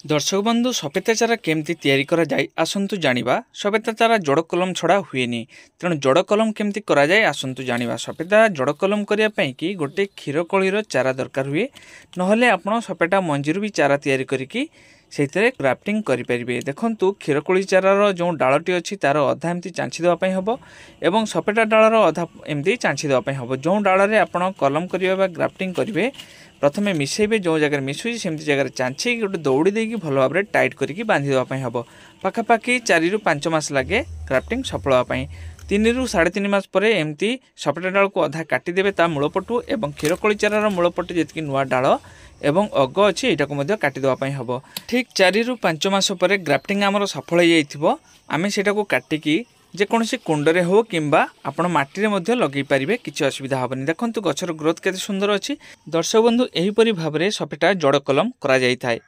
दर्शक बंधु सफेदा चारा केमती तैयारी करा जाए आसंतु जानिबा। सफेदा चारा जड़ कलम छड़ा हुएनी, तेणु जड़ कलम केमती करा जाए आसंतु जानिबा। सफेदा जड़ कलम करिया पई कि गोटे क्षीर कळीर चारा दरकार हुए, नहले आपण सफेदा मंजीरु भी चारा तैयारी करिकी सेइतरे ग्राफ्टिंग करि परिबे। देखंतु क्षीरकोली चारार जो डालटी अछि तार अधा एमती चांछि देवा पई हबो एवं सफेदा डालर अधा एमती चांछि देवा पई हबो। जो डालरे आपण कलम करिवे बा ग्राफ्टिंग करिवे प्रथमे मिसेबे, जो जगह मिसुची सेमती जगह चांछि गोटे दौड़ी देकी भल भाव टाइट करिकी बांधि देवा पई हबो। पाखापाखि 4 रु 5 मास लागे ग्राफ्टिंग सफल होवा पई। 3 रु 3.5 मास पर एमती सफेदा डाल को अधा काटिदेवे ता मूलपटु एवं क्षीरकोली चारार मूलपटु जेतकी नुआ डाल एवं अग अच्छी यहाँ काटिदेवाई हम। ठीक 4 रु 5 मास पर ग्राफ्टिंग आमर सफल हो जाइथिबो। आमे सेटा को काटिकी जेकोसी कुंडरे हो किंबा आपण माटी में लगे पारे, किसी असुविधा हेनी। देखंतु गछर ग्रोथ केते सुंदर अच्छी। दर्शक बंधु एहीपरि भाव में सफेदा जड़ कलम करा जाय थाए।